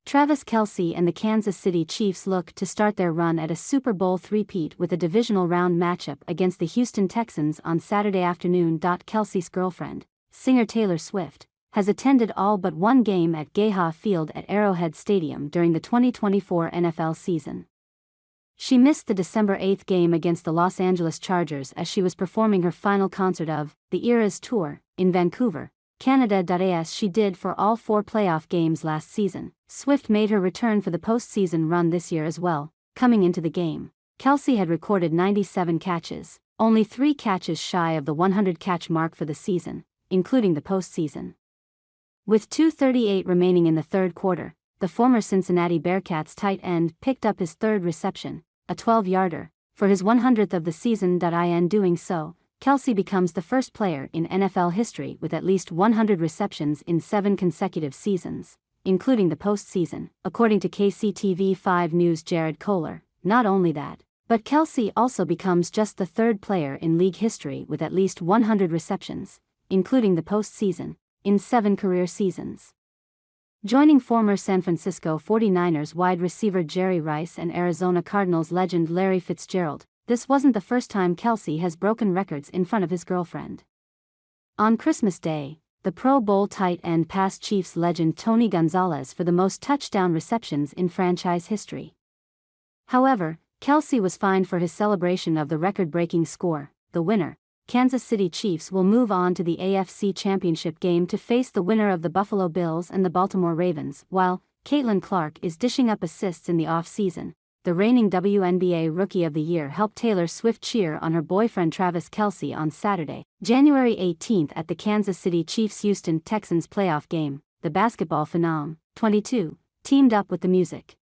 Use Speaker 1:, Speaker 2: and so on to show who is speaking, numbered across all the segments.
Speaker 1: Travis Kelce and the Kansas City Chiefs look to start their run at a Super Bowl three-peat with a divisional round matchup against the Houston Texans on Saturday afternoon. Kelce's girlfriend, singer Taylor Swift, has attended all but one game at Gayha Field at Arrowhead Stadium during the 2024 NFL season. She missed the December 8 game against the Los Angeles Chargers as she was performing her final concert of the Eras Tour in Vancouver, Canada. As she did for all 4 playoff games last season, Swift made her return for the postseason run this year as well. Coming into the game, Kelce had recorded 97 catches, only 3 catches shy of the 100-catch mark for the season, including the postseason. With 2:38 remaining in the third quarter, the former Cincinnati Bearcats tight end picked up his third reception, a 12-yarder, for his 100th of the season. In doing so, Kelce becomes the first player in NFL history with at least 100 receptions in 7 consecutive seasons, including the postseason, according to KCTV5 News' Jared Kohler. Not only that, but Kelce also becomes just the third player in league history with at least 100 receptions, including the postseason, in 7 career seasons. Joining former San Francisco 49ers wide receiver Jerry Rice and Arizona Cardinals legend Larry Fitzgerald, this wasn't the first time Kelce has broken records in front of his girlfriend. On Christmas Day, the Pro Bowl tight end passed Chiefs legend Tony Gonzalez for the most touchdown receptions in franchise history. However, Kelce was fined for his celebration of the record-breaking score. The winner, Kansas City Chiefs, will move on to the AFC Championship game to face the winner of the Buffalo Bills and the Baltimore Ravens, while Caitlin Clark is dishing up assists in the off-season. The reigning WNBA Rookie of the Year helped Taylor Swift cheer on her boyfriend Travis Kelce on Saturday, January 18 at the Kansas City Chiefs-Houston Texans playoff game. The basketball phenom, 22, teamed up with the music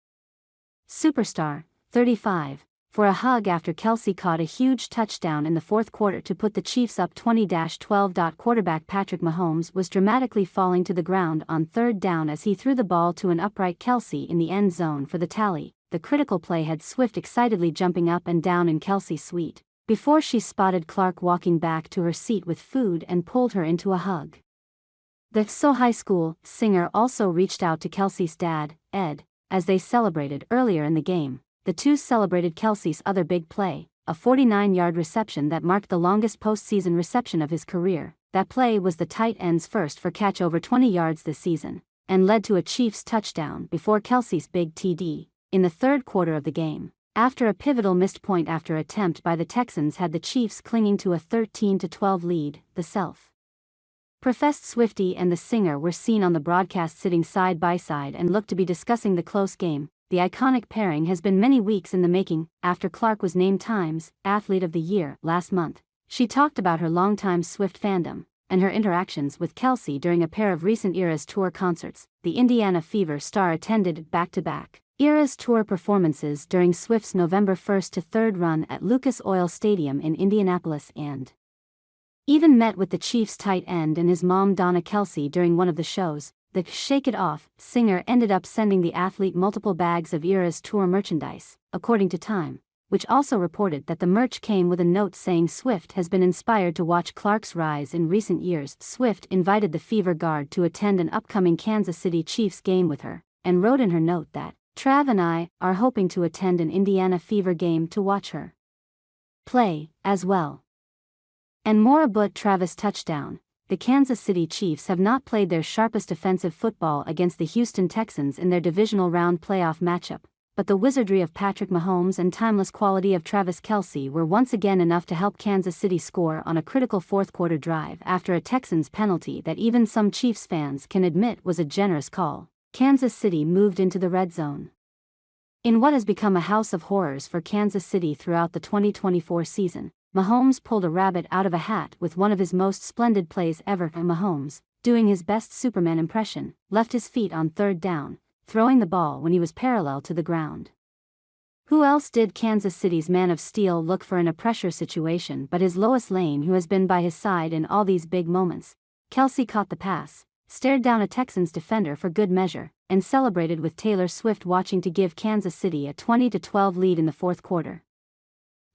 Speaker 1: superstar, 35, for a hug after Kelce caught a huge touchdown in the fourth quarter to put the Chiefs up 20-12. Quarterback Patrick Mahomes was dramatically falling to the ground on third down as he threw the ball to an upright Kelce in the end zone for the tally. The critical play had Swift excitedly jumping up and down in Kelce's suite, before she spotted Clark walking back to her seat with food and pulled her into a hug. The So High School singer also reached out to Kelce's dad, Ed, as they celebrated earlier in the game. The two celebrated Kelce's other big play, a 49-yard reception that marked the longest postseason reception of his career. That play was the tight end's first for catch over 20 yards this season, and led to a Chiefs touchdown before Kelce's big TD in the third quarter of the game, after a pivotal missed point after attempt by the Texans had the Chiefs clinging to a 13-12 lead. The self-professed Swiftie and the singer were seen on the broadcast sitting side by side and looked to be discussing the close game. The iconic pairing has been many weeks in the making. After Clark was named Time's Athlete of the Year last month, she talked about her longtime Swift fandom and her interactions with Kelce during a pair of recent Eras Tour concerts. The Indiana Fever star attended back-to-back Eras Tour performances during Swift's November 1 to 3 run at Lucas Oil Stadium in Indianapolis and even met with the Chiefs tight end and his mom Donna Kelce during one of the shows. The Shake It Off singer ended up sending the athlete multiple bags of Eras Tour merchandise, according to Time, which also reported that the merch came with a note saying Swift has been inspired to watch Clark's rise in recent years. Swift invited the Fever guard to attend an upcoming Kansas City Chiefs game with her, and wrote in her note that, "Trav and I are hoping to attend an Indiana Fever game to watch her play, as well." And more about Travis' touchdown. The Kansas City Chiefs have not played their sharpest offensive football against the Houston Texans in their divisional round playoff matchup, but the wizardry of Patrick Mahomes and timeless quality of Travis Kelce were once again enough to help Kansas City score on a critical fourth-quarter drive after a Texans penalty that even some Chiefs fans can admit was a generous call. Kansas City moved into the red zone. In what has become a house of horrors for Kansas City throughout the 2024 season, Mahomes pulled a rabbit out of a hat with one of his most splendid plays ever. Mahomes, doing his best Superman impression, left his feet on third down, throwing the ball when he was parallel to the ground. Who else did Kansas City's Man of Steel look for in a pressure situation but his Lois Lane, who has been by his side in all these big moments? Kelce caught the pass, stared down a Texans defender for good measure, and celebrated with Taylor Swift watching to give Kansas City a 20-12 lead in the fourth quarter.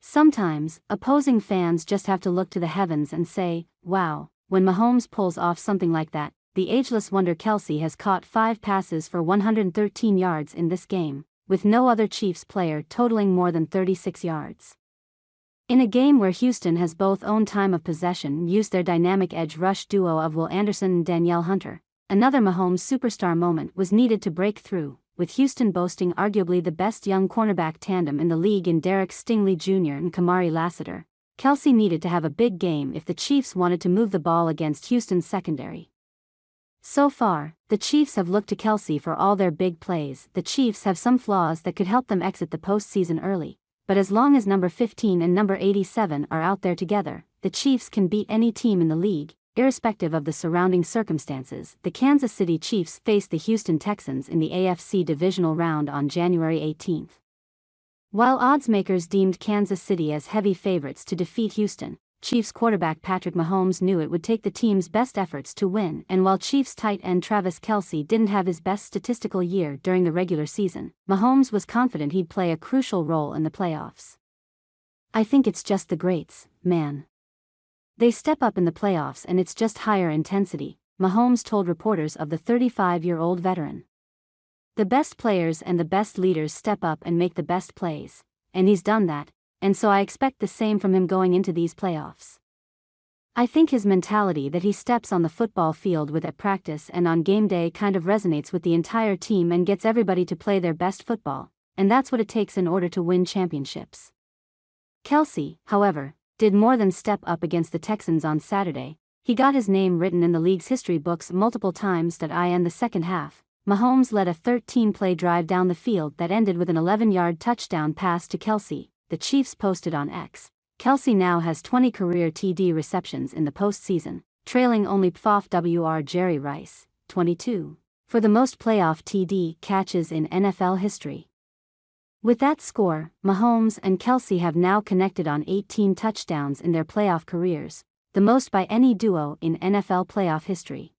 Speaker 1: Sometimes, opposing fans just have to look to the heavens and say, wow, when Mahomes pulls off something like that. The ageless wonder Kelce has caught 5 passes for 113 yards in this game, with no other Chiefs player totaling more than 36 yards. In a game where Houston has both owned time of possession and used their dynamic edge rush duo of Will Anderson and Danielle Hunter, another Mahomes superstar moment was needed to break through, with Houston boasting arguably the best young cornerback tandem in the league in Derek Stingley Jr. and Kamari Lassiter. Kelce needed to have a big game if the Chiefs wanted to move the ball against Houston's secondary. So far, the Chiefs have looked to Kelce for all their big plays. The Chiefs have some flaws that could help them exit the postseason early, but as long as number 15 and number 87 are out there together, the Chiefs can beat any team in the league, irrespective of the surrounding circumstances. The Kansas City Chiefs face the Houston Texans in the AFC divisional round on January 18. While oddsmakers deemed Kansas City as heavy favorites to defeat Houston, Chiefs quarterback Patrick Mahomes knew it would take the team's best efforts to win, and while Chiefs tight end Travis Kelce didn't have his best statistical year during the regular season, Mahomes was confident he'd play a crucial role in the playoffs. "I think it's just the greats, man. They step up in the playoffs and it's just higher intensity," Mahomes told reporters of the 35-year-old veteran. "The best players and the best leaders step up and make the best plays, and he's done that. And so I expect the same from him going into these playoffs. I think his mentality that he steps on the football field with at practice and on game day kind of resonates with the entire team and gets everybody to play their best football, and that's what it takes in order to win championships." Kelce, however, did more than step up against the Texans on Saturday. He got his name written in the league's history books multiple times. In the second half, Mahomes led a 13-play drive down the field that ended with an 11-yard touchdown pass to Kelce. The Chiefs posted on X. Kelce now has 20 career TD receptions in the postseason, trailing only PFWR Jerry Rice, 22, for the most playoff TD catches in NFL history. With that score, Mahomes and Kelce have now connected on 18 touchdowns in their playoff careers, the most by any duo in NFL playoff history.